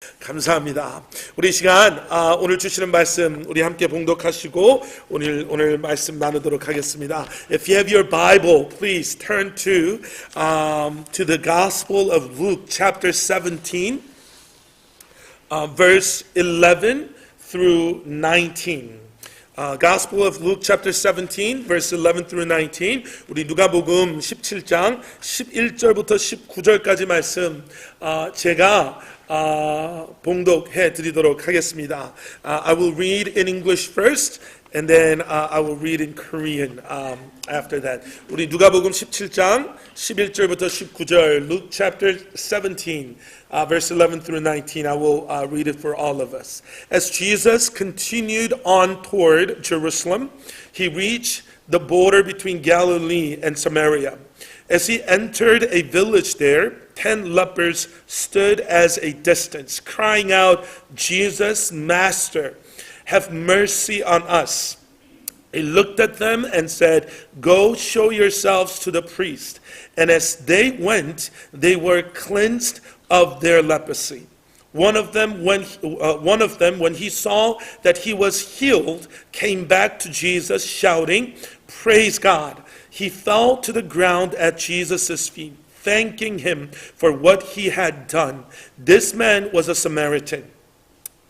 감사합니다. 우리 시간 오늘 주시는 말씀 우리 함께 봉독하시고 오늘 말씀 나누도록 하겠습니다. If you have your Bible, please turn to the Gospel of Luke, chapter 17, verse 11 through 19. Gospel of Luke chapter 17 verse 11 through 19. 우리 누가복음 17장 11절부터 19절까지 말씀 제가 봉독해 드리도록 하겠습니다. I will read in English first and then I will read in Korean after that. 우리 누가복음 17장 11절부터 19절 Luke chapter 17 verse 11 through 19. I will read it for all of us. As Jesus continued on toward Jerusalem, he reached the border between Galilee and Samaria. As he entered a village there, 10 lepers stood as a distance, crying out, Jesus, Master, have mercy on us. He looked at them and said, Go show yourselves to the priest. And as they went, they were cleansed of their leprosy. One of them, when he saw that he was healed, came back to Jesus shouting, Praise God. He fell to the ground at Jesus' feet, thanking him for what he had done. This man was a Samaritan.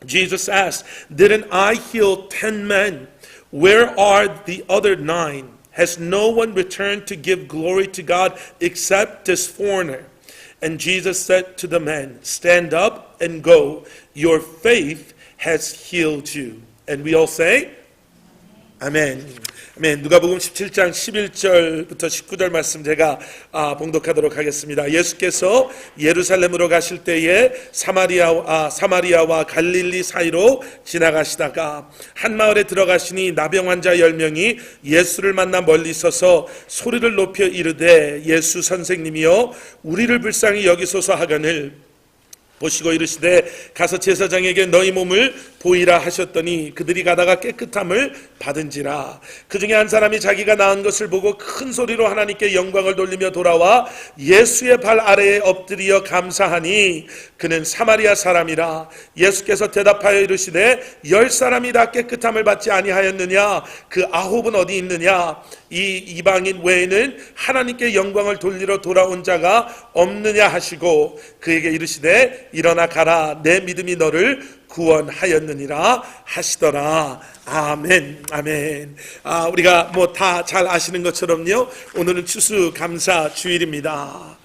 Jesus asked, Didn't I heal 10 men? Where are the other 9? Has no one returned to give glory to God except this foreigner? And Jesus said to the man, Stand up and go. Your faith has healed you. And we all say, 아멘. 아멘. 누가복음 17장 11절부터 19절 말씀 제가 봉독하도록 하겠습니다. 예수께서 예루살렘으로 가실 때에 사마리아와 갈릴리 사이로 지나가시다가 한 마을에 들어가시니 나병 환자 10명이 예수를 만나 멀리 서서 소리를 높여 이르되 예수 선생님이여 우리를 불쌍히 여기소서 하거늘 보시고 이르시되 가서 제사장에게 너희 몸을 보이라 하셨더니 그들이 가다가 깨끗함을 받은지라. 그 중에 한 사람이 자기가 나은 것을 보고 큰 소리로 하나님께 영광을 돌리며 돌아와 예수의 발 아래에 엎드려 감사하니 그는 사마리아 사람이라. 예수께서 대답하여 이르시되 10사람이 다 깨끗함을 받지 아니하였느냐? 그 9은 어디 있느냐? 이 이방인 외에는 하나님께 영광을 돌리러 돌아온 자가 없느냐 하시고 그에게 이르시되 일어나 가라 내 믿음이 너를 구원하였느니라 하시더라. 아멘. 아멘. 우리가 뭐 다 잘 아시는 것처럼요, 오늘은 추수감사 주일입니다.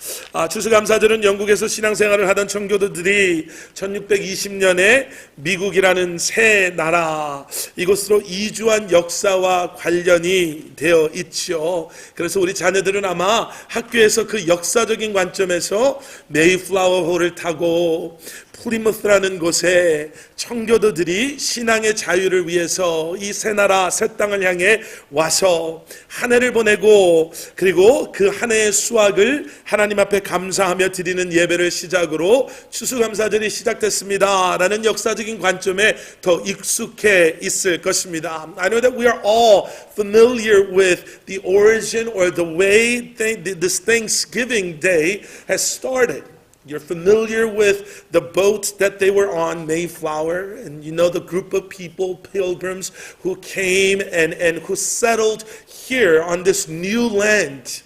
추수감사절은 영국에서 신앙생활을 하던 청교도들이 1620년에 미국이라는 새 나라 이곳으로 이주한 역사와 관련이 되어 있죠. 그래서 우리 자녀들은 아마 학교에서 그 역사적인 관점에서 메이플라워 호를 타고 프리머스라는 곳에 청교도들이 신앙의 자유를 위해서 이 새 나라 새 땅을 향해 와서 한 해를 보내고 그리고 그 한 해의 수확을 하나님 앞에 감사하며 드리는 예배를 시작으로 추수감사절이 시작됐습니다 라는 역사적인 관점에 더 익숙해 있을 것입니다. I know that we are all familiar with the origin or the way this Thanksgiving Day has started. You're familiar with the boat that they were on, Mayflower, and you know the group of people, pilgrims, who came and who settled here on this new land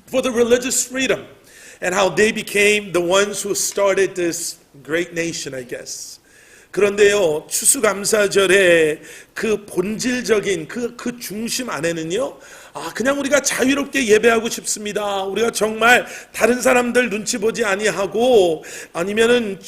for the religious freedom, and how they became the ones who started this great nation, I guess. 그런데요, 추수감사절의 그 본질적인 그 중심 안에는요, 그냥 우리가 자유롭게 예배하고 싶습니다. 우리가 정말 다른 사람들 눈치 보지 아니하고 아니면은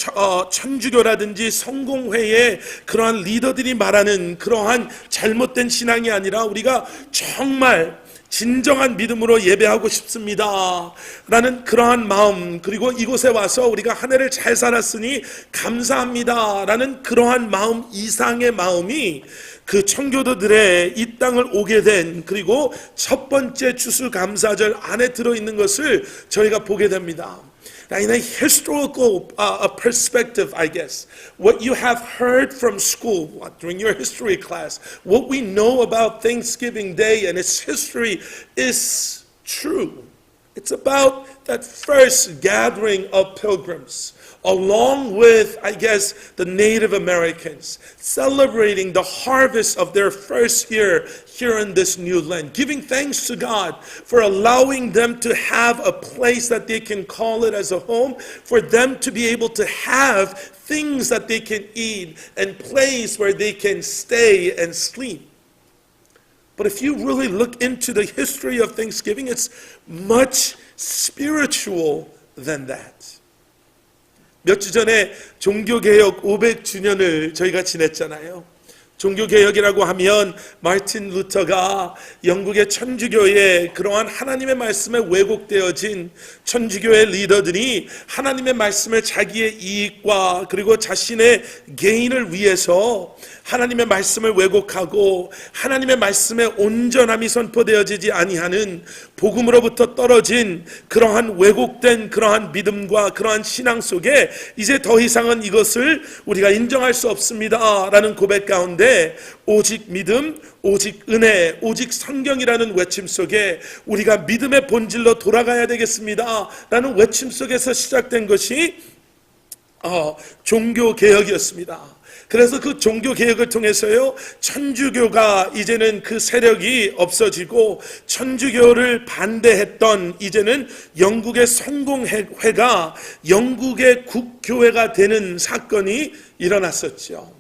천주교라든지 성공회의 그러한 리더들이 말하는 그러한 잘못된 신앙이 아니라 우리가 정말 진정한 믿음으로 예배하고 싶습니다 라는 그러한 마음, 그리고 이곳에 와서 우리가 한 해를 잘 살았으니 감사합니다 라는 그러한 마음 이상의 마음이 그 청교도들의 이 땅을 오게 된 그리고 첫 번째 추수감사절 안에 들어있는 것을 저희가 보게 됩니다. In a historical perspective, I guess, what you have heard from school during your history class, what we know about Thanksgiving Day and its history is true. It's about that first gathering of pilgrims. along with, I guess, the Native Americans, celebrating the harvest of their first year here in this new land, giving thanks to God for allowing them to have a place that they can call it as a home, for them to be able to have things that they can eat and place where they can stay and sleep. But if you really look into the history of Thanksgiving, it's much spiritual than that. 몇 주 전에 종교개혁 500주년을 저희가 지냈잖아요. 종교개혁이라고 하면 마틴 루터가 영국의 천주교의 그러한 하나님의 말씀에 왜곡되어진 천주교의 리더들이 하나님의 말씀을 자기의 이익과 그리고 자신의 개인을 위해서 하나님의 말씀을 왜곡하고 하나님의 말씀에 온전함이 선포되어지지 아니하는 복음으로부터 떨어진 그러한 왜곡된 그러한 믿음과 그러한 신앙 속에 이제 더 이상은 이것을 우리가 인정할 수 없습니다 라는 고백 가운데 오직 믿음, 오직 은혜, 오직 성경이라는 외침 속에 우리가 믿음의 본질로 돌아가야 되겠습니다 라는 외침 속에서 시작된 것이 종교개혁이었습니다. 그래서 그 종교개혁을 통해서요, 천주교가 이제는 그 세력이 없어지고 천주교를 반대했던 이제는 영국의 성공회가 영국의 국교회가 되는 사건이 일어났었죠.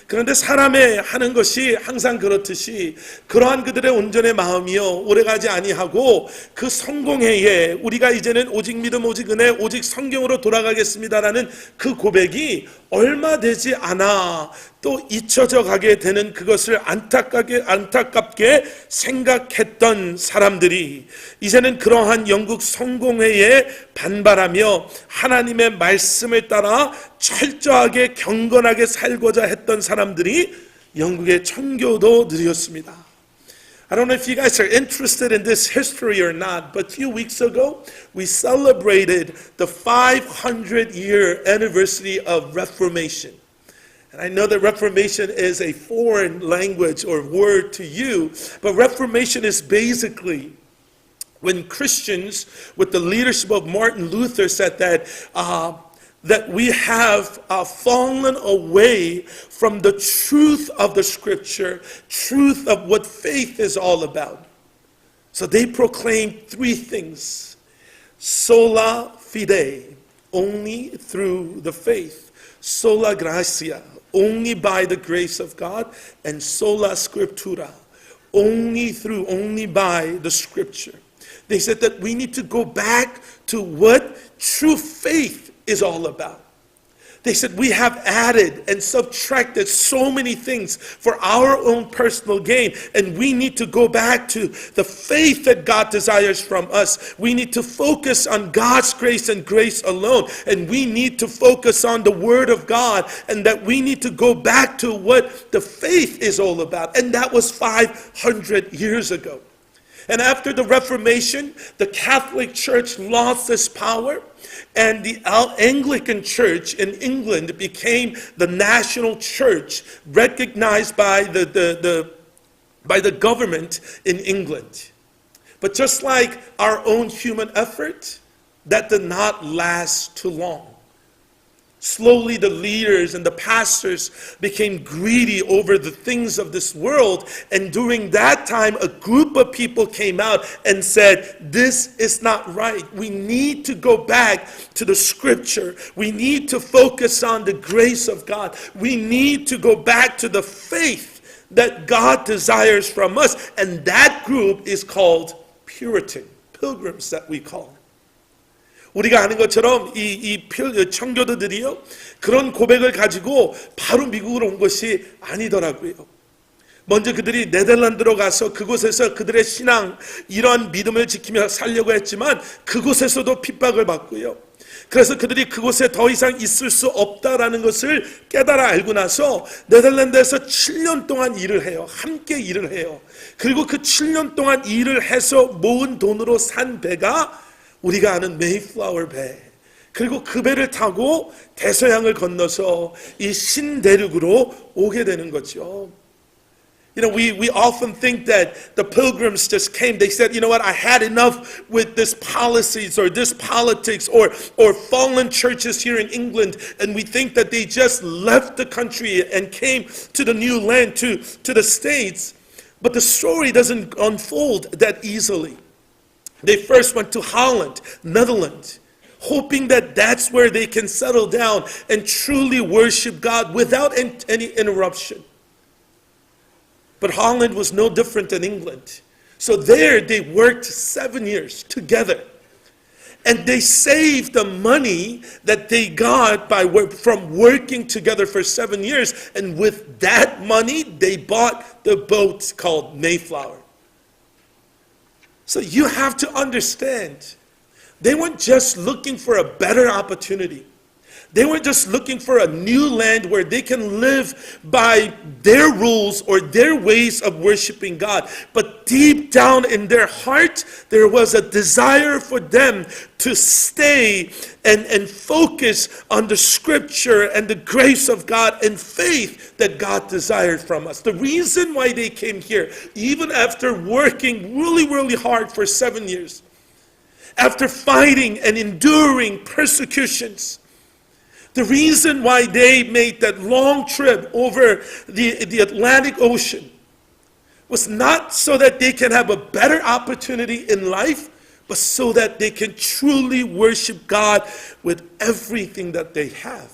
그런데 사람의 하는 것이 항상 그렇듯이 그러한 그들의 온전의 마음이요 오래가지 아니하고 그 성공회에 우리가 이제는 오직 믿음 오직 은혜 오직 성경으로 돌아가겠습니다라는 그 고백이 얼마 되지 않아 또 잊혀져 가게 되는 그것을 안타깝게 생각했던 사람들이 이제는 그러한 영국 성공회에 반발하며 하나님의 말씀을 따라 철저하게 경건하게 살고자 했던 사람들이 영국의 청교도들이었습니다. I don't know if you guys are interested in this history or not, but a few weeks ago we celebrated the 500-year anniversary of Reformation. And I know that Reformation is a foreign language or word to you, but Reformation is basically when Christians, with the leadership of Martin Luther, said that we have fallen away from the truth of the Scripture, truth of what faith is all about. So they proclaimed three things: sola fide, only through the faith; sola gratia, only by the grace of God; and sola scriptura, only by the Scripture. They said that we need to go back to what true faith is all about. They said we have added and subtracted so many things for our own personal gain, and we need to go back to the faith that God desires from us. We need to focus on God's grace and grace alone, and we need to focus on the Word of God, and that we need to go back to what the faith is all about. And that was 500 years ago. And after the Reformation, the Catholic Church lost its power, and the Anglican Church in England became the national church recognized by the government in England. But just like our own human effort, that did not last too long. Slowly the leaders and the pastors became greedy over the things of this world, and during that time a group of people came out and said, this is not right. We need to go back to the Scripture. We need to focus on the grace of God. We need to go back to the faith that God desires from us, and that group is called Puritan, pilgrims that we call. 우리가 아는 것처럼 이 청교도들이요 그런 고백을 가지고 바로 미국으로 온 것이 아니더라고요. 먼저 그들이 네덜란드로 가서 그곳에서 그들의 신앙 이러한 믿음을 지키며 살려고 했지만 그곳에서도 핍박을 받고요. 그래서 그들이 그곳에 더 이상 있을 수 없다라는 것을 깨달아 알고 나서 네덜란드에서 7년 동안 일을 해요. 함께 일을 해요. 그리고 그 7년 동안 일을 해서 모은 돈으로 산 배가 우리가 아는 메이플라워 배. 그리고 그 배를 타고 대서양을 건너서 이 신대륙으로 오게 되는 거죠. We often think that the pilgrims just came. They said, you know what, I had enough with this policies or this politics or fallen churches here in England. And we think that they just left the country and came to the new land, to the States. But the story doesn't unfold that easily. They first went to Holland, Netherlands, hoping that that's where they can settle down and truly worship God without any interruption. But Holland was no different than England. So there they worked 7 years together. And they saved the money that they got from working together for 7 years. And with that money, they bought the boat called Mayflower. So you have to understand, they weren't just looking for a better opportunity. They weren't just looking for a new land where they can live by their rules or their ways of worshiping God. But deep down in their heart, there was a desire for them to stay and focus on the scripture and the grace of God and faith that God desired from us. The reason why they came here, even after working really, really hard for 7 years, after fighting and enduring persecutions, the reason why they made that long trip over the Atlantic Ocean was not so that they can have a better opportunity in life, but so that they can truly worship God with everything that they have.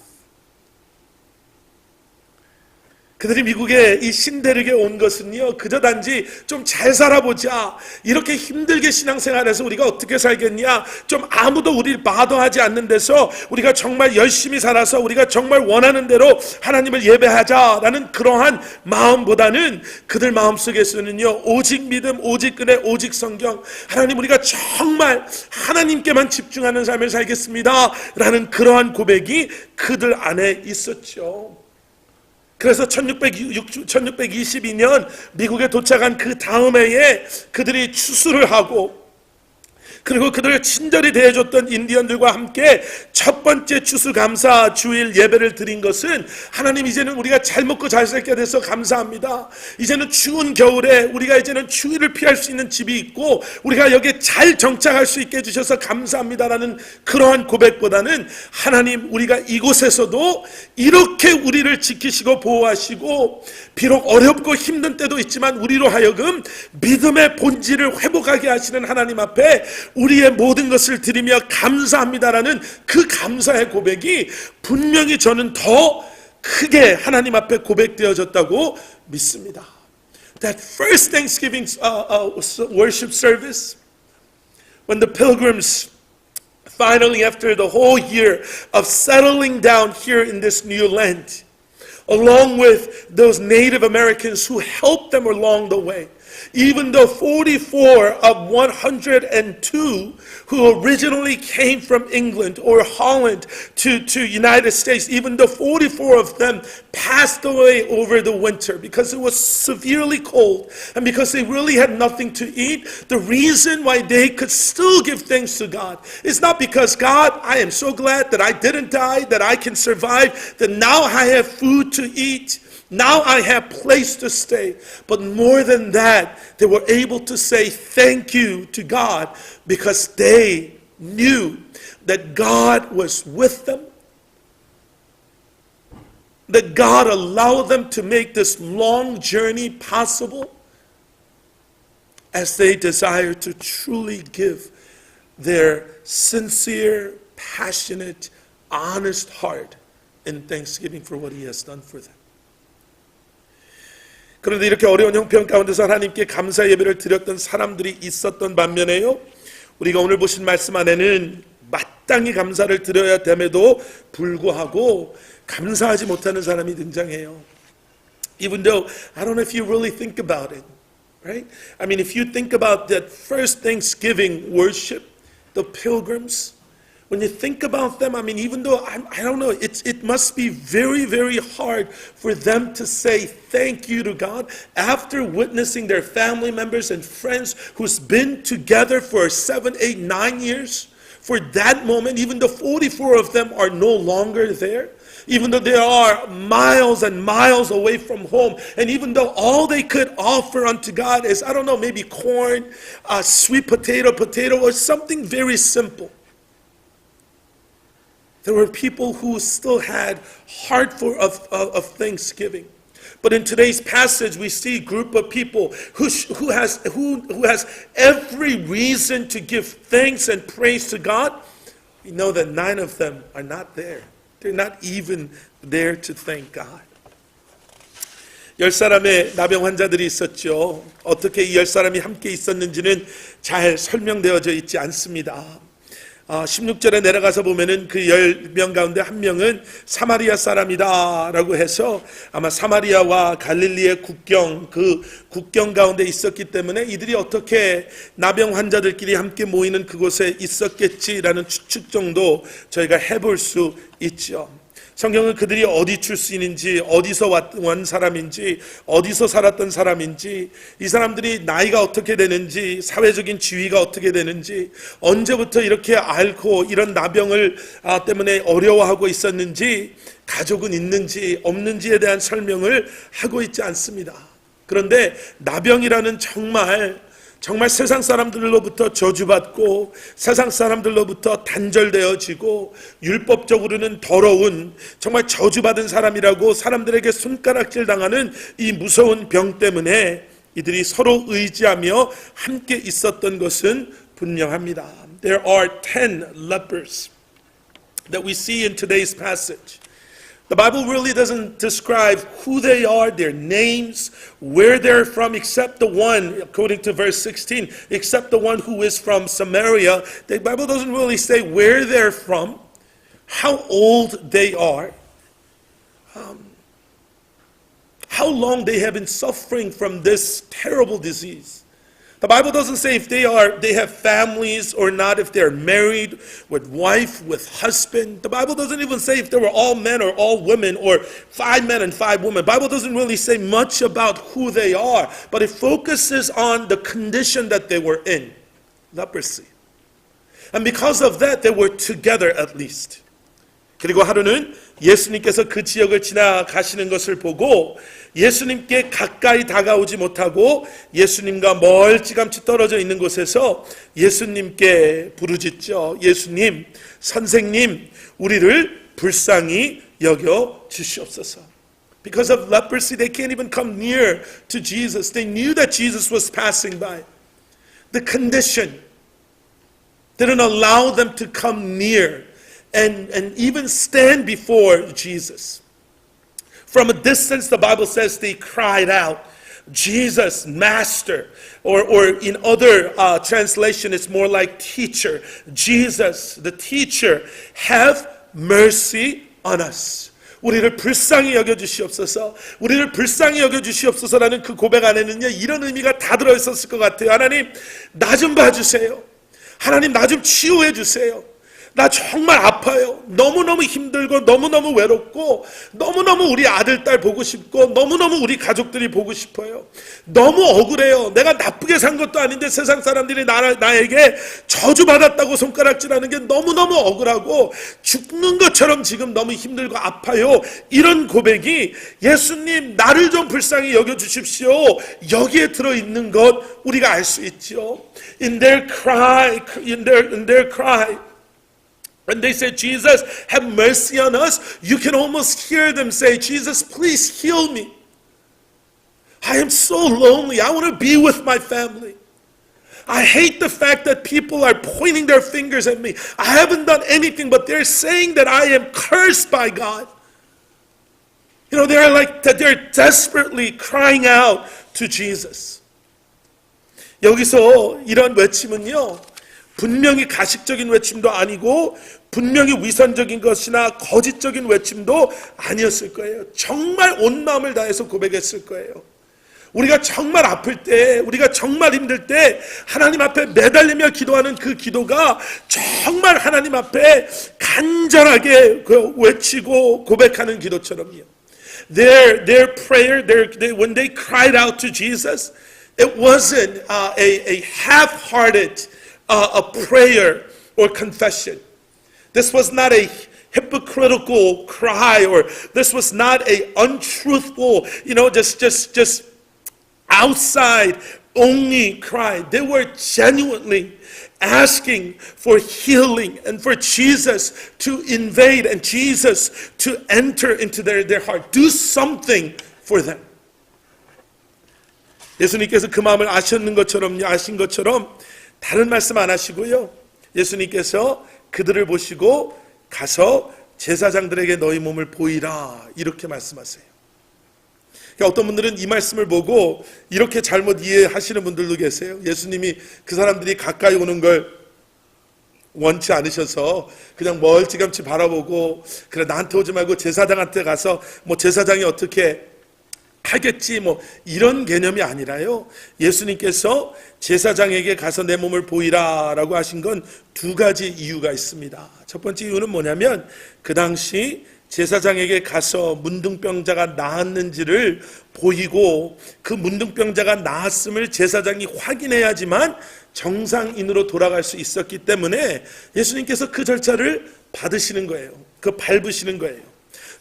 그들이 미국의 이 신대륙에 온 것은요, 그저 단지 좀 잘 살아보자, 이렇게 힘들게 신앙생활해서 우리가 어떻게 살겠냐, 좀 아무도 우리를 바더하지 않는 데서 우리가 정말 열심히 살아서 우리가 정말 원하는 대로 하나님을 예배하자라는 그러한 마음보다는 그들 마음속에서는요, 오직 믿음, 오직 은혜, 오직 성경, 하나님 우리가 정말 하나님께만 집중하는 삶을 살겠습니다 라는 그러한 고백이 그들 안에 있었죠. 그래서 1622년 미국에 도착한 그 다음 해에 그들이 추수를 하고, 그리고 그들을 친절히 대해줬던 인디언들과 함께 첫 번째 추수감사 주일 예배를 드린 것은, 하나님 이제는 우리가 잘 먹고 잘 살게 돼서 감사합니다. 이제는 추운 겨울에 우리가 이제는 추위를 피할 수 있는 집이 있고 우리가 여기에 잘 정착할 수 있게 해주셔서 감사합니다라는 그러한 고백보다는, 하나님 우리가 이곳에서도 이렇게 우리를 지키시고 보호하시고 비록 어렵고 힘든 때도 있지만 우리로 하여금 믿음의 본질을 회복하게 하시는 하나님 앞에 우리의 모든 것을 드리며 감사합니다라는 그 감사의 고백이 분명히 저는 더 크게 하나님 앞에 고백되어졌다고 믿습니다. That first Thanksgiving worship service, when the pilgrims finally, after the whole year of settling down here in this new land, along with those Native Americans who helped them along the way, even though 44 of 102 who originally came from England or Holland to United States, even though 44 of them passed away over the winter because it was severely cold and because they really had nothing to eat, the reason why they could still give thanks to God is not because, God, I am so glad that I didn't die, that I can survive, that now I have food to eat, now I have place to stay. But more than that, they were able to say thank you to God because they knew that God was with them, that God allowed them to make this long journey possible as they desire to truly give their sincere, passionate, honest heart in thanksgiving for what He has done for them. 그런데 이렇게 어려운 형편 가운데서 하나님께 감사 예배를 드렸던 사람들이 있었던 반면에요, 우리가 오늘 보신 말씀 안에는 마땅히 감사를 드려야 됨에도 불구하고 감사하지 못하는 사람이 등장해요. Even though, I don't know if you really think about it, right? I mean, if you think about that first Thanksgiving worship, the pilgrims, when you think about them, I mean, even though, I don't know, it must be very, very hard for them to say thank you to God after witnessing their family members and friends who's been together for 7, 8, 9 years. For that moment, even though 44 of them are no longer there, Even though they are miles and miles away from home, and even though all they could offer unto God is, I don't know, maybe corn, sweet potato, or something very simple. There were people who still had heart of thanksgiving. But in today's passage, we see a group of people who has every reason to give thanks and praise to God. We know that 9 of them are not there. They're not even there to thank God. 10사람의 나병 환자들이 있었죠. 어떻게 이 10사람이 함께 있었는지는 잘 설명되어져 있지 않습니다. 16절에 내려가서 보면은 그 10명 가운데 한 명은 사마리아 사람이다 라고 해서 아마 사마리아와 갈릴리의 국경, 그 국경 가운데 있었기 때문에 이들이 어떻게 나병 환자들끼리 함께 모이는 그곳에 있었겠지라는 추측 정도 저희가 해볼 수 있죠. 성경은 그들이 어디 출신인지, 어디서 온 사람인지, 어디서 살았던 사람인지, 이 사람들이 나이가 어떻게 되는지, 사회적인 지위가 어떻게 되는지, 언제부터 이렇게 앓고 이런 나병을 때문에 어려워하고 있었는지, 가족은 있는지 없는지에 대한 설명을 하고 있지 않습니다. 그런데 나병이라는 정말 세상 사람들로부터 저주받고 세상 사람들로부터 단절되어지고 율법적으로는 더러운 정말 저주받은 사람이라고 사람들에게 손가락질 당하는 이 무서운 병 때문에 이들이 서로 의지하며 함께 있었던 것은 분명합니다. There are 10 lepers that we see in today's passage. The Bible really doesn't describe who they are, their names, where they're from, except the one, according to verse 16, except the one who is from Samaria. The Bible doesn't really say where they're from, how old they are, how long they have been suffering from this terrible disease. The Bible doesn't say if they have families or not, if they're married with wife, with husband. The Bible doesn't even say if they were all men or all women or 5 men and 5 women. The Bible doesn't really say much about who they are, but it focuses on the condition that they were in, leprosy. And because of that, they were together at least. 그리고 하루는 예수님께서 그 지역을 지나가시는 것을 보고 예수님께 가까이 다가오지 못하고 예수님과 멀찌감치 떨어져 있는 곳에서 예수님께 부르짖죠. 예수님, 선생님, 우리를 불쌍히 여겨 주시옵소서. Because of leprosy, they can't even come near to Jesus. They knew that Jesus was passing by. The condition didn't allow them to come near and even stand before Jesus. From a distance, the Bible says they cried out, Jesus, Master, or in other translation, it's more like teacher. Jesus, the teacher, have mercy on us. 우리를 불쌍히 여겨주시옵소서. 우리를 불쌍히 여겨주시옵소서라는 그 고백 안에는요, 이런 의미가 다 들어있었을 것 같아요. 하나님, 나 좀 봐주세요. 하나님, 나 좀 치유해 주세요. 나 정말 아파요. 너무너무 힘들고 너무너무 외롭고 너무너무 우리 아들, 딸 보고 싶고 너무너무 우리 가족들이 보고 싶어요. 너무 억울해요. 내가 나쁘게 산 것도 아닌데 세상 사람들이 나에게 저주받았다고 손가락질하는 게 너무너무 억울하고 죽는 것처럼 지금 너무 힘들고 아파요. 이런 고백이 예수님 나를 좀 불쌍히 여겨주십시오. 여기에 들어있는 것 우리가 알 수 있죠. In their cry, when they said, Jesus, have mercy on us, you can almost hear them say, Jesus, please heal me. I am so lonely. I want to be with my family. I hate the fact that people are pointing their fingers at me. I haven't done anything, but they're saying that I am cursed by God. You know, they're desperately crying out to Jesus. 여기서 이런 외침은요, 분명히 가식적인 외침도 아니고 분명히 위선적인 것이나 거짓적인 외침도 아니었을 거예요. 정말 온 마음을 다해서 고백했을 거예요. 우리가 정말 아플 때, 우리가 정말 힘들 때 하나님 앞에 매달리며 기도하는 그 기도가 정말 하나님 앞에 간절하게 외치고 고백하는 기도처럼요. Their prayer, when they cried out to Jesus, it wasn't a half-hearted a prayer or confession. This was not a hypocritical cry, or this was not a untruthful, just outside only cry. They were genuinely asking for healing and for Jesus to invade and Jesus to enter into their heart. Do something for them. 예수님께서 그 마음을 아신 것처럼 다른 말씀 안 하시고요. 예수님께서 그들을 보시고 가서 제사장들에게 너희 몸을 보이라 이렇게 말씀하세요. 어떤 분들은 이 말씀을 보고 이렇게 잘못 이해하시는 분들도 계세요. 예수님이 그 사람들이 가까이 오는 걸 원치 않으셔서 그냥 멀찌감치 바라보고 그래 나한테 오지 말고 제사장한테 가서 뭐 제사장이 어떻게 하겠지 뭐 이런 개념이 아니라요. 예수님께서 제사장에게 가서 내 몸을 보이라 라고 하신 건 두 가지 이유가 있습니다. 첫 번째 이유는 뭐냐면 그 당시 제사장에게 가서 문둥병자가 나았는지를 보이고 그 문둥병자가 나았음을 제사장이 확인해야지만 정상인으로 돌아갈 수 있었기 때문에 예수님께서 그 절차를 받으시는 거예요. 그 밟으시는 거예요.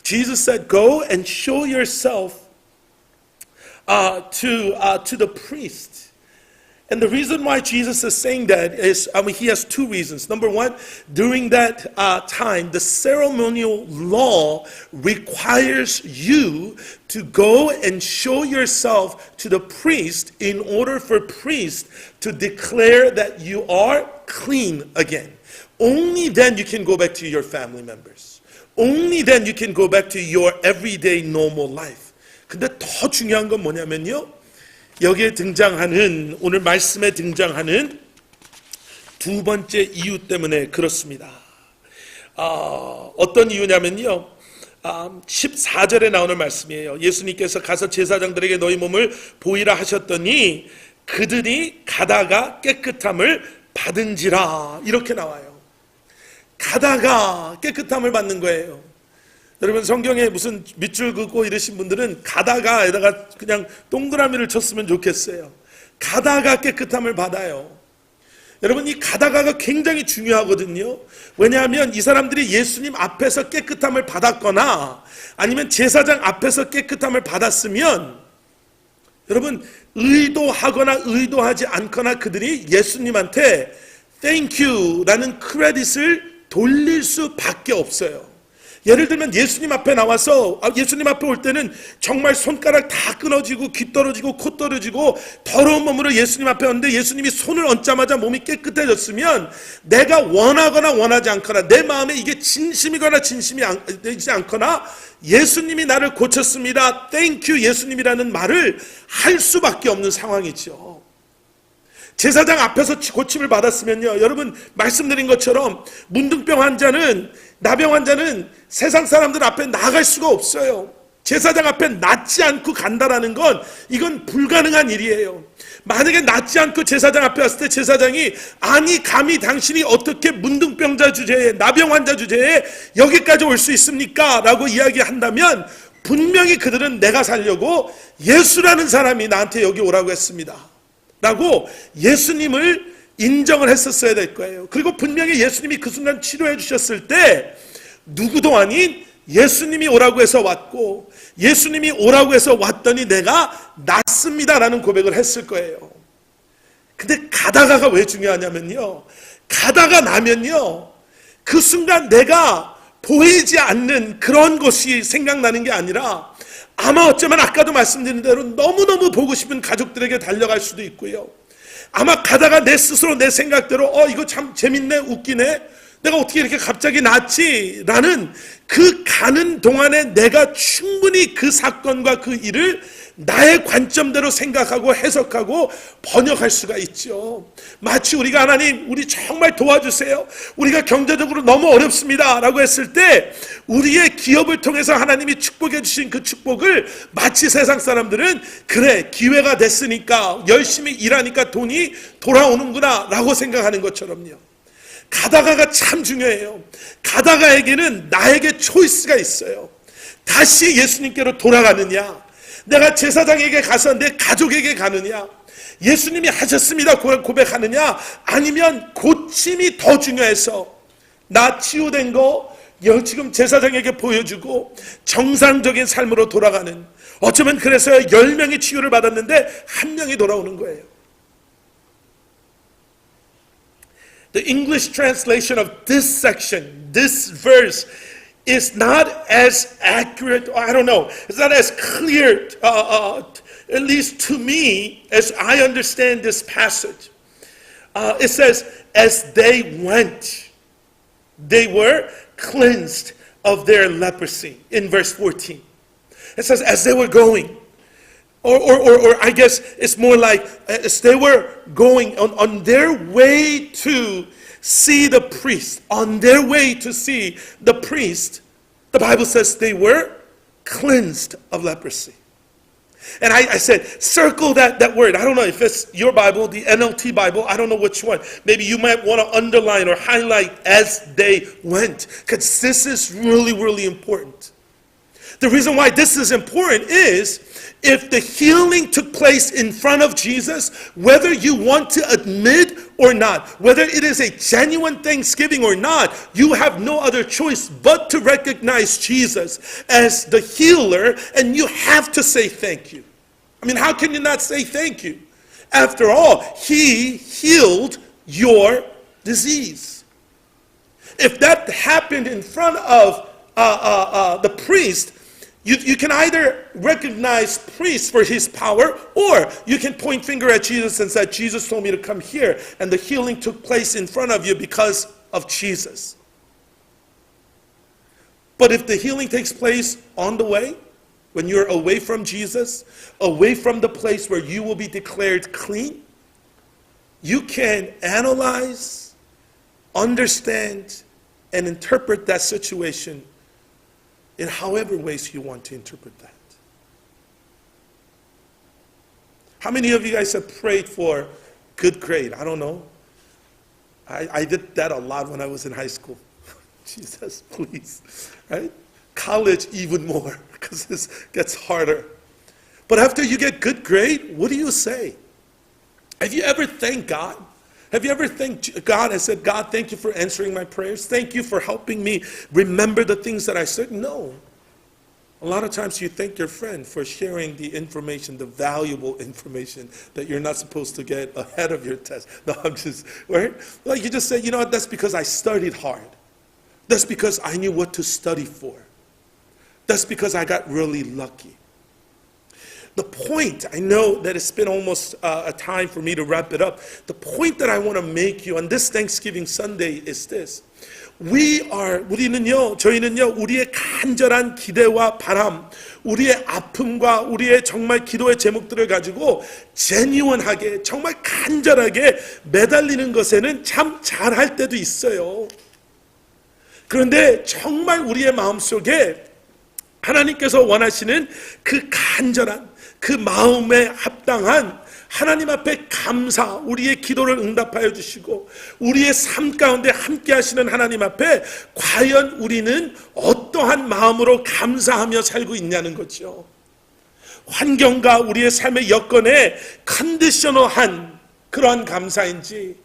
Jesus said, "Go and show yourself to the priest." And the reason why Jesus is saying that is, he has two reasons. Number one, during that time, the ceremonial law requires you to go and show yourself to the priest in order for priest to declare that you are clean again. Only then you can go back to your family members. Only then you can go back to your everyday normal life. 근데 더 중요한 건 뭐냐면요. 여기에 등장하는 오늘 말씀에 등장하는 두 번째 이유 때문에 그렇습니다. 어떤 이유냐면요. 14절에 나오는 말씀이에요. 예수님께서 가서 제사장들에게 너희 몸을 보이라 하셨더니 그들이 가다가 깨끗함을 받은지라 이렇게 나와요. 가다가 깨끗함을 받는 거예요. 여러분 성경에 무슨 밑줄 긋고 이러신 분들은 가다가에다가 그냥 동그라미를 쳤으면 좋겠어요. 가다가 깨끗함을 받아요. 여러분 이 가다가가 굉장히 중요하거든요. 왜냐하면 이 사람들이 예수님 앞에서 깨끗함을 받았거나 아니면 제사장 앞에서 깨끗함을 받았으면 여러분 의도하거나 의도하지 않거나 그들이 예수님한테 Thank you 라는 크레딧을 돌릴 수밖에 없어요. 예를 들면 예수님 앞에 나와서 예수님 앞에 올 때는 정말 손가락 다 끊어지고 귀 떨어지고 코 떨어지고 더러운 몸으로 예수님 앞에 왔는데 예수님이 손을 얹자마자 몸이 깨끗해졌으면 내가 원하거나 원하지 않거나 내 마음에 이게 진심이거나 진심이 되지 않거나 예수님이 나를 고쳤습니다. 땡큐 예수님이라는 말을 할 수밖에 없는 상황이죠. 제사장 앞에서 고침을 받았으면요. 여러분 말씀드린 것처럼 문둥병 환자는 나병 환자는 세상 사람들 앞에 나갈 수가 없어요. 제사장 앞에 낫지 않고 간다라는 건 이건 불가능한 일이에요. 만약에 낫지 않고 제사장 앞에 왔을 때 제사장이 아니 감히 당신이 어떻게 문둥병자 주제에 나병 환자 주제에 여기까지 올 수 있습니까? 라고 이야기한다면 분명히 그들은 내가 살려고 예수라는 사람이 나한테 여기 오라고 했습니다. 라고 예수님을 인정을 했었어야 될 거예요. 그리고 분명히 예수님이 그 순간 치료해 주셨을 때 누구도 아닌 예수님이 오라고 해서 왔고 예수님이 오라고 해서 왔더니 내가 낫습니다라는 고백을 했을 거예요. 근데 가다가가 왜 중요하냐면요. 가다가 나면요. 그 순간 내가 보이지 않는 그런 것이 생각나는 게 아니라 아마 어쩌면 아까도 말씀드린 대로 너무너무 보고 싶은 가족들에게 달려갈 수도 있고요. 아마 가다가 내 스스로 내 생각대로 이거 참 재밌네 웃기네 내가 어떻게 이렇게 갑자기 낫지? 라는 그 가는 동안에 내가 충분히 그 사건과 그 일을 나의 관점대로 생각하고 해석하고 번역할 수가 있죠. 마치 우리가 하나님 우리 정말 도와주세요. 우리가 경제적으로 너무 어렵습니다 라고 했을 때 우리의 기업을 통해서 하나님이 축복해 주신 그 축복을 마치 세상 사람들은 그래 기회가 됐으니까 열심히 일하니까 돈이 돌아오는구나 라고 생각하는 것처럼요. 가다가가 참 중요해요. 가다가에게는 나에게 초이스가 있어요. 다시 예수님께로 돌아가느냐 내가 제사장에게 가서 내 가족에게 가느냐 예수님이 하셨습니다 고백하느냐 아니면 고침이 더 중요해서 나 치유된 거 지금 제사장에게 보여주고 정상적인 삶으로 돌아가는, 어쩌면 그래서 10명이 치유를 받았는데 1명이 돌아오는 거예요. The English translation of this section, this verse, is not as accurate, I don't know, it's not as clear, at least to me, as I understand this passage. It says, as they went, they were cleansed of their leprosy, in verse 14. It says, as they were going, or I guess it's more like, as they were going on their way to see the priest, on their way to see the priest, the Bible says they were cleansed of leprosy. And I said, circle that word. I don't know if it's your Bible, the NLT Bible, I don't know which one. Maybe you might want to underline or highlight as they went, because this is really, really important. The reason why this is important is, if the healing took place in front of Jesus, whether you want to admit or not, whether it is a genuine thanksgiving or not, you have no other choice but to recognize Jesus as the healer, and you have to say thank you. I mean, how can you not say thank you? After all, he healed your disease. If that happened in front of the priest, you can either recognize priest for his power, or you can point finger at Jesus and say, Jesus told me to come here, and the healing took place in front of you because of Jesus. But if the healing takes place on the way, when you're away from Jesus, away from the place where you will be declared clean, you can analyze, understand, and interpret that situation in however ways you want to interpret that. How many of you guys have prayed for good grade? I don't know. I did that a lot when I was in high school. Jesus, please. Right? College even more, because this gets harder. But after you get good grade, what do you say? Have you ever thanked God? Have you ever thanked God and said, God, thank you for answering my prayers. Thank you for helping me remember the things that I said. No. A lot of times you thank your friend for sharing the information, the valuable information that you're not supposed to get ahead of your test. No, I'm just, right? Like you just say, you know what, that's because I studied hard. That's because I knew what to study for. That's because I got really lucky. The point, I know that it's been almost a time for me to wrap it up. The point that I want to make you on this Thanksgiving Sunday is this. 저희는요, 우리의 간절한 기대와 바람, 우리의 아픔과 우리의 정말 기도의 제목들을 가지고 제니원하게, 정말 간절하게 매달리는 것에는 참 잘할 때도 있어요. 그런데 정말 우리의 마음속에 하나님께서 원하시는 그 간절한, 그 마음에 합당한 하나님 앞에 감사, 우리의 기도를 응답하여 주시고 우리의 삶 가운데 함께 하시는 하나님 앞에 과연 우리는 어떠한 마음으로 감사하며 살고 있냐는 거죠. 환경과 우리의 삶의 여건에 컨디셔널한 그러한 감사인지.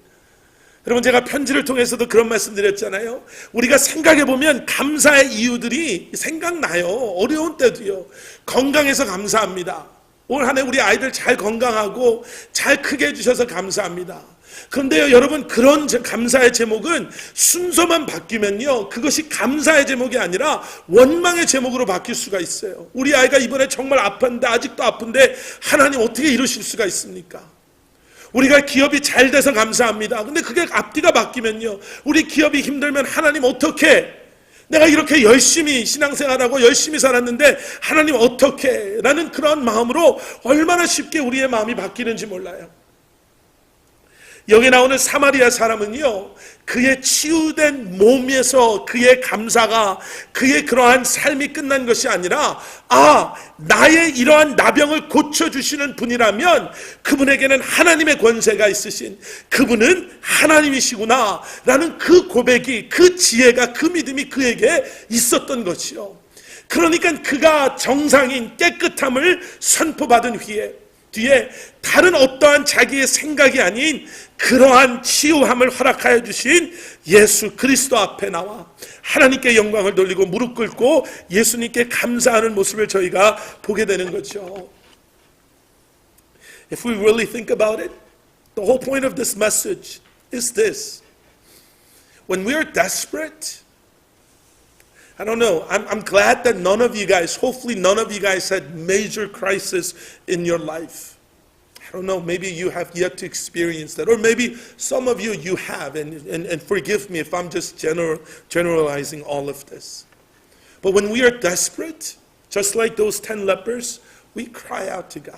여러분, 제가 편지를 통해서도 그런 말씀 드렸잖아요. 우리가 생각해보면 감사의 이유들이 생각나요. 어려운 때도요. 건강해서 감사합니다. 올 한 해 우리 아이들 잘 건강하고 잘 크게 해주셔서 감사합니다. 그런데요, 여러분, 그런 감사의 제목은 순서만 바뀌면요, 그것이 감사의 제목이 아니라 원망의 제목으로 바뀔 수가 있어요. 우리 아이가 이번에 정말 아팠는데, 아직도 아픈데 하나님 어떻게 이러실 수가 있습니까? 우리가 기업이 잘 돼서 감사합니다. 근데 그게 앞뒤가 바뀌면요, 우리 기업이 힘들면 하나님 어떻게, 내가 이렇게 열심히 신앙생활하고 열심히 살았는데 하나님 어떻게, 라는 그런 마음으로 얼마나 쉽게 우리의 마음이 바뀌는지 몰라요. 여기 나오는 사마리아 사람은요, 그의 치유된 몸에서 그의 감사가, 그의 그러한 삶이 끝난 것이 아니라, 나의 이러한 나병을 고쳐주시는 분이라면 그분에게는 하나님의 권세가 있으신, 그분은 하나님이시구나 라는 그 고백이, 그 지혜가, 그 믿음이 그에게 있었던 것이요. 그러니까 그가 정상인 깨끗함을 선포받은 후에 뒤에 다른 어떠한 자기의 생각이 아닌 그러한 치유함을 허락하여 주신 예수 그리스도 앞에 나와 하나님께 영광을 돌리고 무릎 꿇고 예수님께 감사하는 모습을 저희가 보게 되는 거죠. If we really think about it, the whole point of this message is this. When we are desperate, I don't know, I'm glad that none of you guys, hopefully none of you guys had major crisis in your life. I don't know, maybe you have yet to experience that. Or maybe some of you, you have, and forgive me if I'm just generalizing all of this. But when we are desperate, just like those 10 lepers, we cry out to God.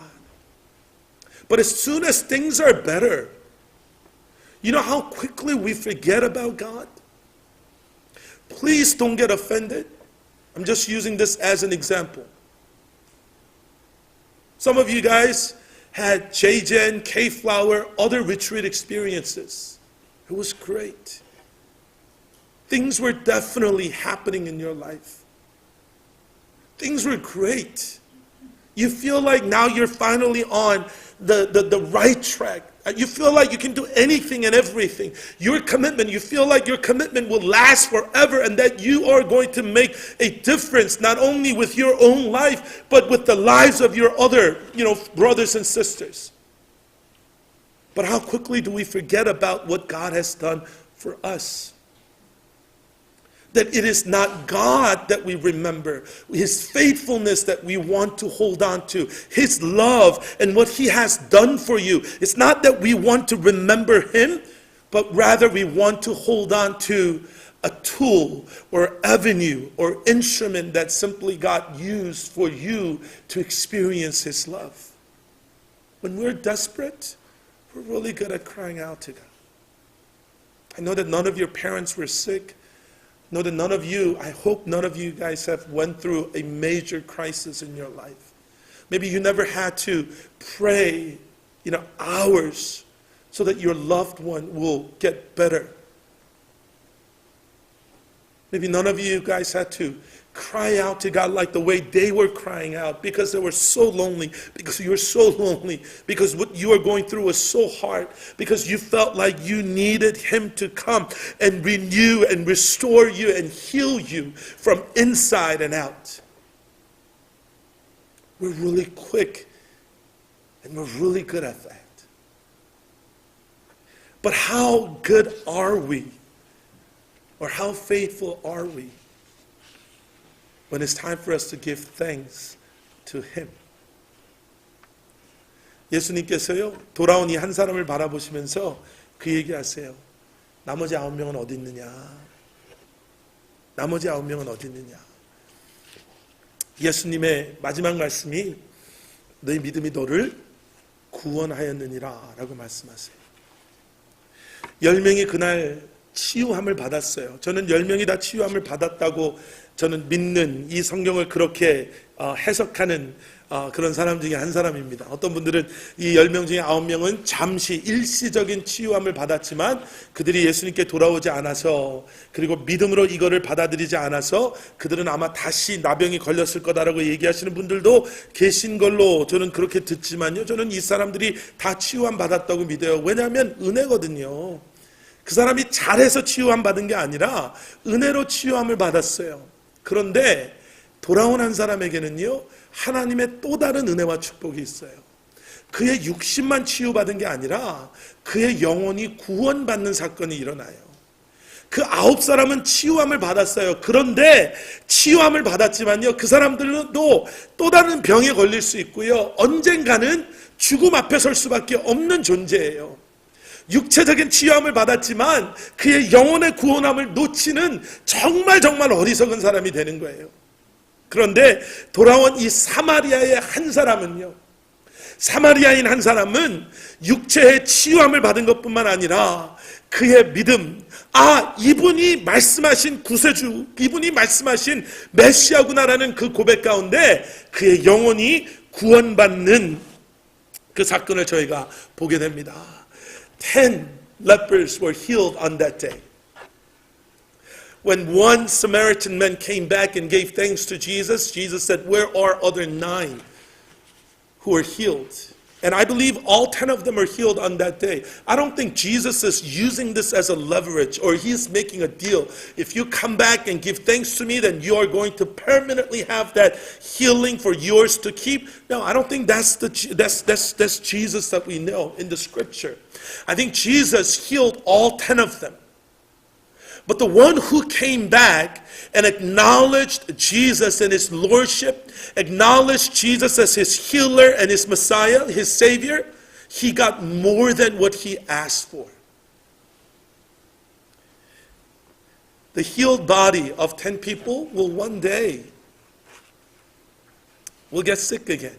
But as soon as things are better, you know how quickly we forget about God? Please don't get offended. I'm just using this as an example. Some of you guys had JGen, K-Flower, other retreat experiences. It was great. Things were definitely happening in your life. Things were great. You feel like now you're finally on the right track. You feel like you can do anything and everything. Your commitment, you feel like your commitment will last forever and that you are going to make a difference not only with your own life, but with the lives of your other, brothers and sisters. But how quickly do we forget about what God has done for us? That it is not God that we remember, His faithfulness that we want to hold on to, His love and what He has done for you. It's not that we want to remember Him, but rather we want to hold on to a tool or avenue or instrument that simply God used for you to experience His love. When we're desperate, we're really good at crying out to God. I know that none of your parents were sick. Know that none of you, I hope none of you guys have went through a major crisis in your life. Maybe you never had to pray, hours so that your loved one will get better. Maybe none of you guys had to cry out to God like the way they were crying out because they were so lonely, because you were so lonely, because what you were going through was so hard, because you felt like you needed Him to come and renew and restore you and heal you from inside and out. We're really quick and we're really good at that. But how good are we? Or how faithful are we when it's time for us to give thanks to Him? 예수님께서요, 돌아온 이 한 사람을 바라보시면서 그 얘기하세요. 나머지 9명은 어디 있느냐? 나머지 9명은 어디 있느냐? 예수님의 마지막 말씀이 너희 믿음이 너를 구원하였느니라 라고 말씀하세요. 10명이 그날 치유함을 받았어요. 저는 10명이 다 치유함을 받았다고 저는 믿는 이 성경을 그렇게 해석하는 그런 사람 중에 한 사람입니다. 어떤 분들은 이 10명 중에 9명은 잠시 일시적인 치유함을 받았지만 그들이 예수님께 돌아오지 않아서 그리고 믿음으로 이거를 받아들이지 않아서 그들은 아마 다시 나병이 걸렸을 거다라고 얘기하시는 분들도 계신 걸로 저는 그렇게 듣지만요. 저는 이 사람들이 다 치유함 받았다고 믿어요. 왜냐하면 은혜거든요. 그 사람이 잘해서 치유함 받은 게 아니라 은혜로 치유함을 받았어요. 그런데 돌아온 한 사람에게는요, 하나님의 또 다른 은혜와 축복이 있어요. 그의 육신만 치유받은 게 아니라 그의 영혼이 구원받는 사건이 일어나요. 그 9사람은 치유함을 받았어요. 그런데 치유함을 받았지만요, 그 사람들도 또 다른 병에 걸릴 수 있고요, 언젠가는 죽음 앞에 설 수밖에 없는 존재예요. 육체적인 치유함을 받았지만 그의 영혼의 구원함을 놓치는 정말 어리석은 사람이 되는 거예요. 그런데 돌아온 이 사마리아의 한 사람은요, 사마리아인 한 사람은 육체의 치유함을 받은 것뿐만 아니라 그의 믿음, 이분이 말씀하신 구세주, 이분이 말씀하신 메시아구나라는 그 고백 가운데 그의 영혼이 구원받는 그 사건을 저희가 보게 됩니다. 10 lepers were healed on that day. When one Samaritan man came back and gave thanks to Jesus, Jesus said, "Where are other 9 who were healed?" And I believe all 10 of them are healed on that day. I don't think Jesus is using this as a leverage or he's making a deal. If you come back and give thanks to me, then you are going to permanently have that healing for yours to keep. No, I don't think that's Jesus that we know in the scripture. I think Jesus healed all 10 of them. But the one who came back and acknowledged Jesus and his lordship, acknowledged Jesus as his healer and his Messiah, his Savior, he got more than what he asked for. The healed body of 10 people will one day will get sick again.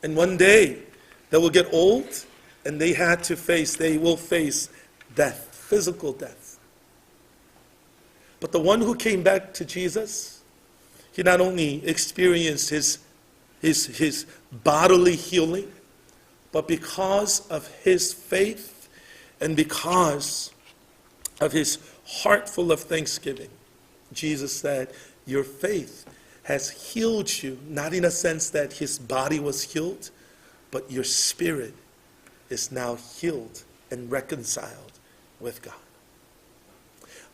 And one day they will get old and they will face death, physical death. But the one who came back to Jesus, he not only experienced his bodily healing, but because of his faith and because of his heart full of thanksgiving, Jesus said, your faith has healed you, not in a sense that his body was healed, but your spirit is now healed and reconciled with God.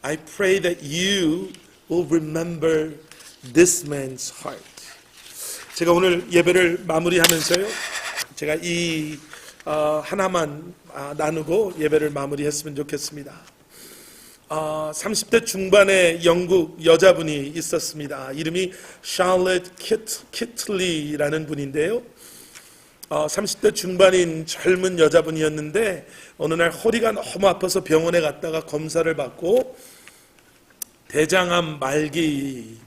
I pray that you will remember this man's heart. 제가 오늘 예배를 마무리하면서요, 제가 이 하나만 나누고 예배를 마무리했으면 좋겠습니다. 30대 중반의 영국 여자분이 있었습니다. 이름이 샬럿 키틀리라는 분인데요. 30대 중반인 젊은 여자분이었는데 어느 날 허리가 너무 아파서 병원에 갔다가 검사를 받고 대장암 말기라는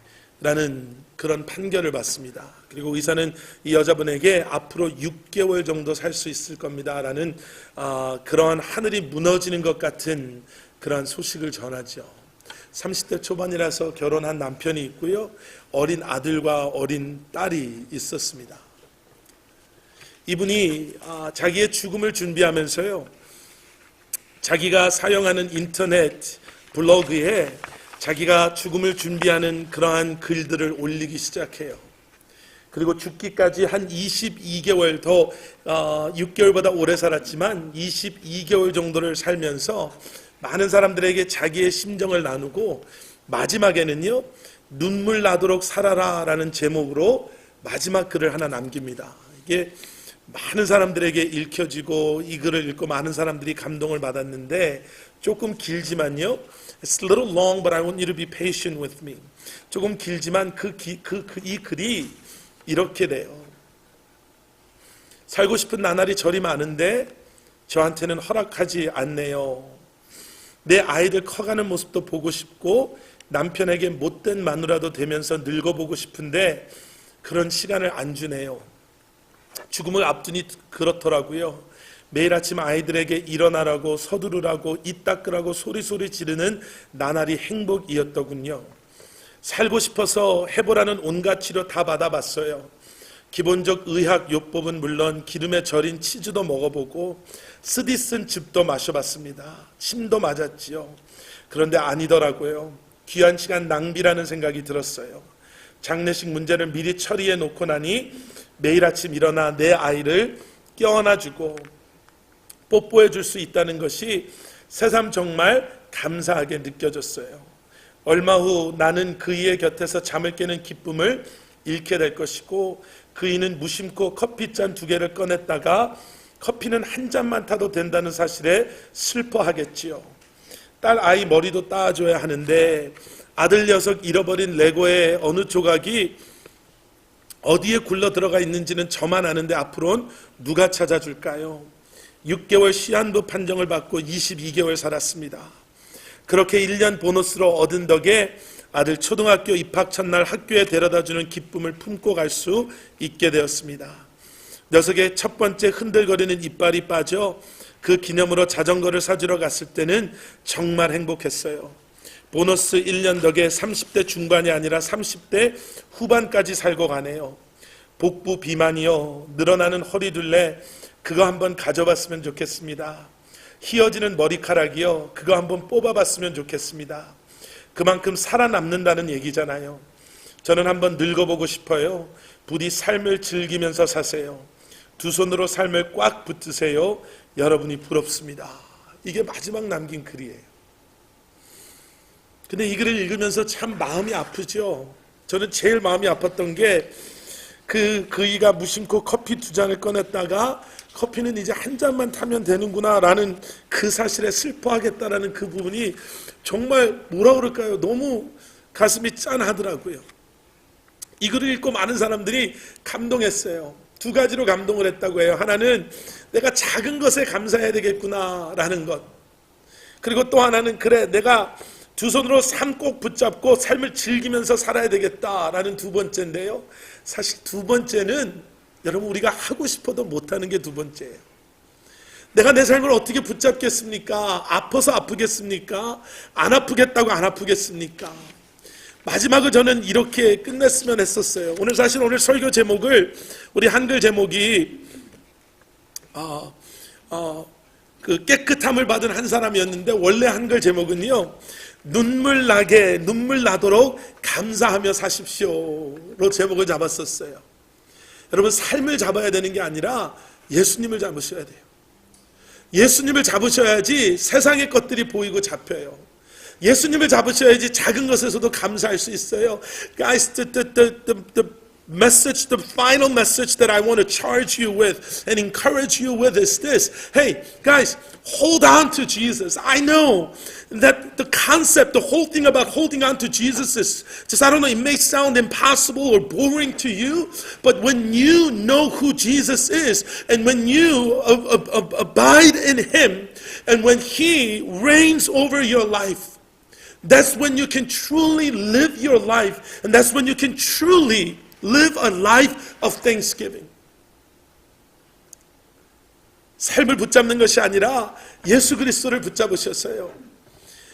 그런 판결을 받습니다. 그리고 의사는 이 여자분에게 앞으로 6개월 정도 살 수 있을 겁니다라는 그러한 하늘이 무너지는 것 같은 그러한 소식을 전하죠. 30대 초반이라서 결혼한 남편이 있고요. 어린 아들과 어린 딸이 있었습니다. 이분이 자기의 죽음을 준비하면서요, 자기가 사용하는 인터넷 블로그에 자기가 죽음을 준비하는 그러한 글들을 올리기 시작해요. 그리고 죽기까지 한 22개월 더 6개월보다 오래 살았지만 22개월 정도를 살면서 많은 사람들에게 자기의 심정을 나누고 마지막에는요, 눈물 나도록 살아라 라는 제목으로 마지막 글을 하나 남깁니다. 이게 많은 사람들에게 읽혀지고 이 글을 읽고 많은 사람들이 감동을 받았는데 조금 길지만요, It's a little long, but I want you to be patient with me. 조금 길지만 이 글이 이렇게 돼요. 살고 싶은 나날이 저리 많은데 저한테는 허락하지 않네요. 내 아이들 커가는 모습도 보고 싶고 남편에게 못된 마누라도 되면서 늙어보고 싶은데 그런 시간을 안 주네요. 죽음을 앞두니 그렇더라고요. 매일 아침 아이들에게 일어나라고 서두르라고 입 닦으라고 소리소리 지르는 나날이 행복이었더군요. 살고 싶어서 해보라는 온갖 치료 다 받아봤어요. 기본적 의학 요법은 물론 기름에 절인 치즈도 먹어보고 쓰디 쓴 즙도 마셔봤습니다. 침도 맞았지요. 그런데 아니더라고요. 귀한 시간 낭비라는 생각이 들었어요. 장례식 문제를 미리 처리해 놓고 나니 매일 아침 일어나 내 아이를 껴안아주고 뽀뽀해 줄 수 있다는 것이 새삼 정말 감사하게 느껴졌어요. 얼마 후 나는 그이의 곁에서 잠을 깨는 기쁨을 잃게 될 것이고 그이는 무심코 커피잔 2개를 꺼냈다가 커피는 한 잔만 타도 된다는 사실에 슬퍼하겠지요. 딸 아이 머리도 따줘야 하는데 아들 녀석 잃어버린 레고의 어느 조각이 어디에 굴러 들어가 있는지는 저만 아는데 앞으로는 누가 찾아줄까요? 6개월 시한부 판정을 받고 22개월 살았습니다. 그렇게 1년 보너스로 얻은 덕에 아들 초등학교 입학 첫날 학교에 데려다주는 기쁨을 품고 갈 수 있게 되었습니다. 녀석의 첫 번째 흔들거리는 이빨이 빠져 그 기념으로 자전거를 사주러 갔을 때는 정말 행복했어요. 보너스 1년 덕에 30대 중반이 아니라 30대 후반까지 살고 가네요. 복부 비만이요, 늘어나는 허리둘레, 그거 한번 가져봤으면 좋겠습니다. 휘어지는 머리카락이요, 그거 한번 뽑아봤으면 좋겠습니다. 그만큼 살아남는다는 얘기잖아요. 저는 한번 늙어보고 싶어요. 부디 삶을 즐기면서 사세요. 두 손으로 삶을 꽉 붙드세요. 여러분이 부럽습니다. 이게 마지막 남긴 글이에요. 근데 이 글을 읽으면서 참 마음이 아프죠. 저는 제일 마음이 아팠던 게 그이가 무심코 커피 2잔을 꺼냈다가 커피는 이제 한 잔만 타면 되는구나 라는 그 사실에 슬퍼하겠다라는 그 부분이 정말 뭐라 그럴까요? 너무 가슴이 짠하더라고요. 이 글을 읽고 많은 사람들이 감동했어요. 2가지로 감동을 했다고 해요. 하나는 내가 작은 것에 감사해야 되겠구나 라는 것. 그리고 또 하나는 그래 내가 두 손으로 삶 꼭 붙잡고 삶을 즐기면서 살아야 되겠다라는 2번째인데요. 사실 2번째는 여러분 우리가 하고 싶어도 못하는 게 2번째예요. 내가 내 삶을 어떻게 붙잡겠습니까? 아파서 아프겠습니까? 안 아프겠다고 안 아프겠습니까? 마지막을 저는 이렇게 끝냈으면 했었어요. 오늘 사실 오늘 설교 제목을 우리 한글 제목이 그 깨끗함을 받은 한 사람이었는데 원래 한글 제목은요. 눈물 나도록 감사하며 사십시오로 제목을 잡았었어요. 여러분 삶을 잡아야 되는 게 아니라 예수님을 잡으셔야 돼요. 예수님을 잡으셔야지 세상의 것들이 보이고 잡혀요. 예수님을 잡으셔야지 작은 것에서도 감사할 수 있어요. Guys, the message, the final message that I want to charge you with and encourage you with is this. Hey, guys, hold on to Jesus. I know that the concept, the whole thing about holding on to Jesus is just, I don't know, it may sound impossible or boring to you, but when you know who Jesus is and when you abide in Him and when He reigns over your life, that's when you can truly live your life, and that's when you can truly live a life of thanksgiving. 삶을 붙잡는 것이 아니라 예수 그리스도를 붙잡으셨어요.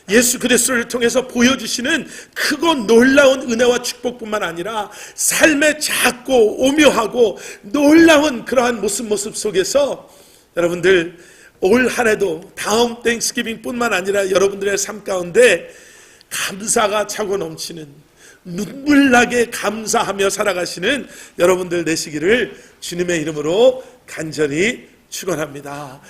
예수 그리스도를 통해서 보여주시는 크고 놀라운 은혜와 축복뿐만 아니라 삶의 작고 오묘하고 놀라운 그러한 모습 속에서 여러분들 올 한 해도 다음 땡스기빙뿐만 아니라 여러분들의 삶 가운데 감사가 차고 넘치는 눈물나게 감사하며 살아가시는 여러분들 되시기를 주님의 이름으로 간절히 축원합니다.